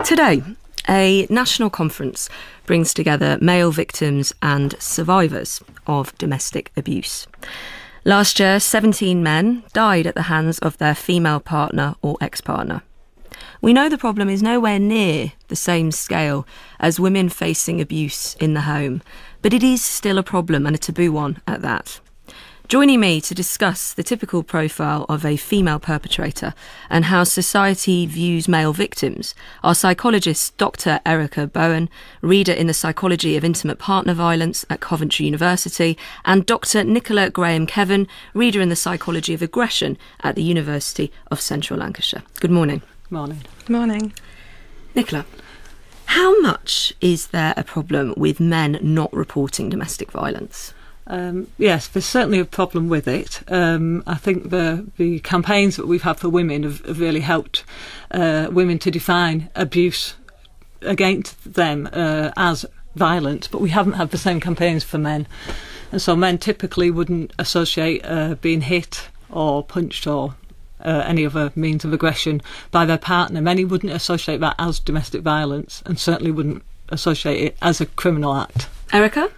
Today, a national conference brings together male victims and survivors of domestic abuse. Last year, 17 men died at the hands of their female partner or ex-partner. We know the problem is nowhere near the same scale as women facing abuse in the home, but it is still a problem, and a taboo one at that. Joining me to discuss the typical profile of a female perpetrator and how society views male victims are psychologist Dr. Erica Bowen, reader in the Psychology of Intimate Partner Violence at Coventry University, and Dr. Nicola Graham-Kevin, reader in the Psychology of Aggression at the University of Central Lancashire. Good morning. Morning. Morning. Nicola, how much is there a problem with men not reporting domestic violence? Yes, there's certainly a problem with it. I think the campaigns that we've had for women have really helped women to define abuse against them as violent, but we haven't had the same campaigns for men. And so men typically wouldn't associate being hit or punched or any other means of aggression by their partner. Many wouldn't associate that as domestic violence and certainly wouldn't associate it as a criminal act. Erica?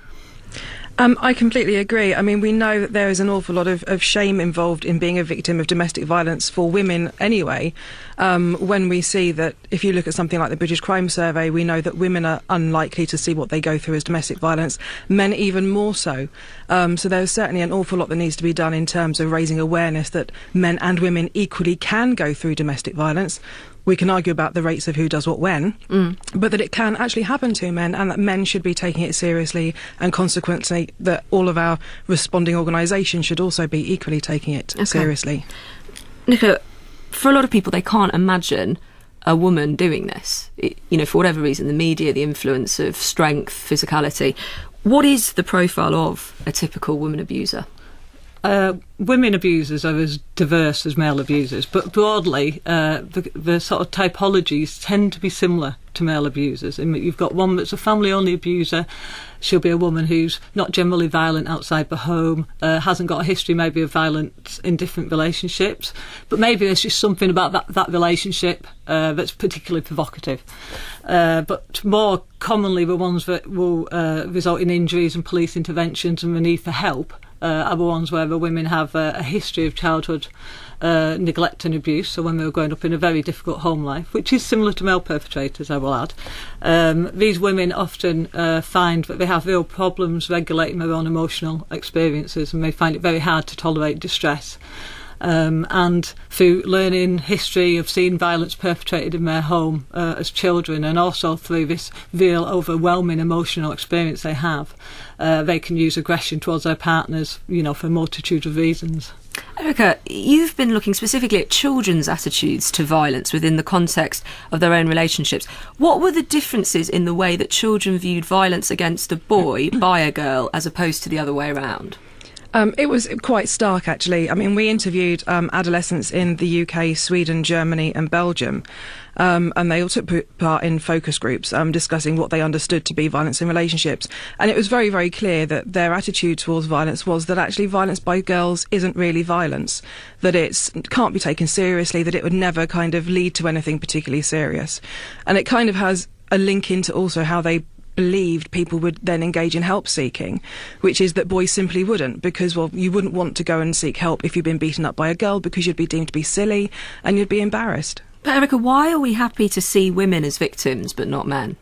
I completely agree. I mean, we know that there is an awful lot of shame involved in being a victim of domestic violence for women anyway. When we see that, if you look at something like the British Crime Survey, we know that women are unlikely to see what they go through as domestic violence, men even more so. So there's certainly an awful lot that needs to be done in terms of raising awareness that men and women equally can go through domestic violence. We can argue about the rates of who does what when, but that it can actually happen to men, and that men should be taking it seriously, and consequently that all of our responding organisations should also be equally taking it seriously. Nicola, for a lot of people, they can't imagine a woman doing this. For whatever reason, the media, the influence of strength, physicality. What is the profile of a typical woman abuser? Women abusers are as diverse as male abusers, but broadly the sort of typologies tend to be similar to male abusers. You've got one that's a family-only abuser. She'll be a woman who's not generally violent outside the home, hasn't got a history maybe of violence in different relationships, but maybe there's just something about that relationship that's particularly provocative. But more commonly, the ones that will result in injuries and police interventions and the need for help are the ones where the women have a history of childhood neglect and abuse, so when they were growing up in a very difficult home life, which is similar to male perpetrators, I will add. These women often find that they have real problems regulating their own emotional experiences, and they find it very hard to tolerate distress. And through learning history of seeing violence perpetrated in their home as children, and also through this real overwhelming emotional experience they have, they can use aggression towards their partners, for a multitude of reasons. Erica, you've been looking specifically at children's attitudes to violence within the context of their own relationships. What were the differences in the way that children viewed violence against a boy by a girl as opposed to the other way around? It was quite stark, actually. I mean, we interviewed adolescents in the UK, Sweden, Germany and Belgium, and they all took part in focus groups discussing what they understood to be violence in relationships. And it was very, very clear that their attitude towards violence was that actually violence by girls isn't really violence, that it can't be taken seriously, that it would never kind of lead to anything particularly serious. And it kind of has a link into also how they believed people would then engage in help seeking, which is that boys simply wouldn't, because, well, you wouldn't want to go and seek help if you've been beaten up by a girl, because you'd be deemed to be silly and you'd be embarrassed. But Erica, why are we happy to see women as victims but not men?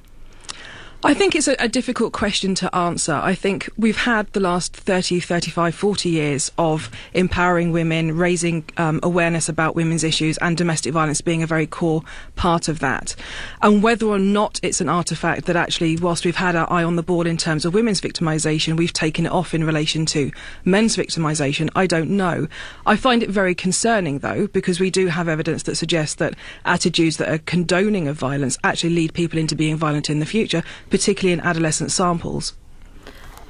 I think it's a difficult question to answer. I think we've had the last 30, 35, 40 years of empowering women, raising awareness about women's issues, and domestic violence being a very core part of that. And whether or not it's an artefact that actually, whilst we've had our eye on the ball in terms of women's victimisation, we've taken it off in relation to men's victimisation, I don't know. I find it very concerning, though, because we do have evidence that suggests that attitudes that are condoning of violence actually lead people into being violent in the future, particularly in adolescent samples.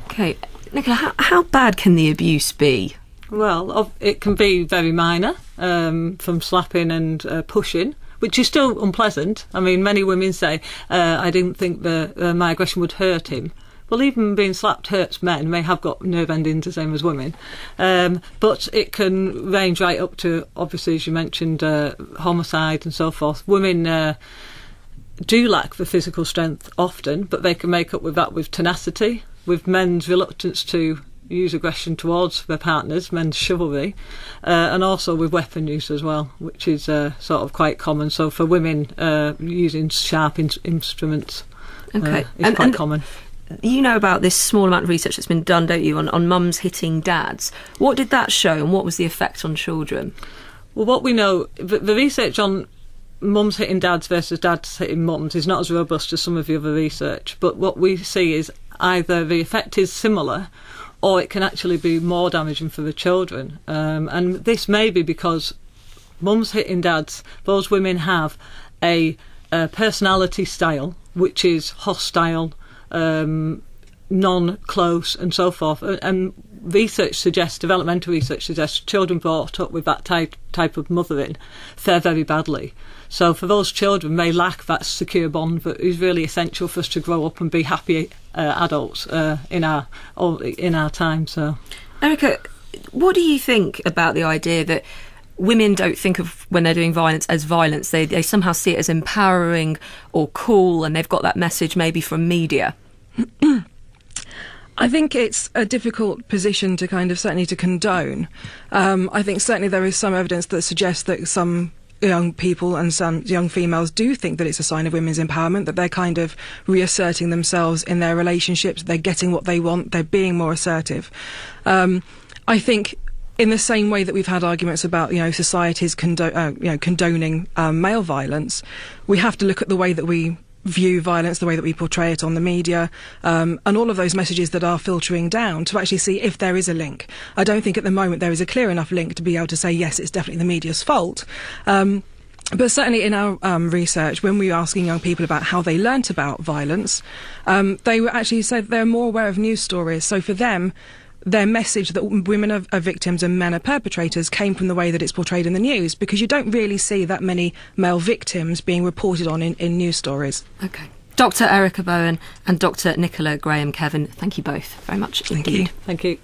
OK. Nicola, how bad can the abuse be? Well, it can be very minor, from slapping and pushing, which is still unpleasant. I mean, many women say, I didn't think my aggression would hurt him. Well, even being slapped hurts men. They have got nerve endings the same as women. But it can range right up to, obviously, as you mentioned, homicide and so forth. Women do lack the physical strength often, but they can make up with that with tenacity, with men's reluctance to use aggression towards their partners, men's chivalry, and also with weapon use as well, which is sort of quite common. So for women, using sharp instruments is quite common. You know about this small amount of research that's been done, don't you, on mums hitting dads? What did that show, and what was the effect on children? Well, what we know, the research on mums hitting dads versus dads hitting mums is not as robust as some of the other research, but what we see is either the effect is similar or it can actually be more damaging for the children. And this may be because mums hitting dads, those women have a personality style which is hostile, non-close and so forth. And developmental research suggests children brought up with that type of mothering fare very badly. So for those children, they lack that secure bond that is really essential for us to grow up and be happy adults in our time. So, Erica, what do you think about the idea that women don't think of when they're doing violence as violence? They somehow see it as empowering or cool, and they've got that message maybe from media. I think it's a difficult position to certainly to condone. I think certainly there is some evidence that suggests that some young people and some young females do think that it's a sign of women's empowerment, that they're kind of reasserting themselves in their relationships, they're getting what they want, they're being more assertive. I think in the same way that we've had arguments about, societies condoning male violence, we have to look at the way that we view violence, the way that we portray it on the media, and all of those messages that are filtering down to actually see if there is a link. I don't think at the moment there is a clear enough link to be able to say, yes, it's definitely the media's fault. But certainly in our research, when we were asking young people about how they learnt about violence, they were actually said they're more aware of news stories. So for them, their message that women are victims and men are perpetrators came from the way that it's portrayed in the news, because you don't really see that many male victims being reported on in news stories. OK. Dr. Erica Bowen and Dr. Nicola Graham-Kevin, thank you both very much indeed. Thank you.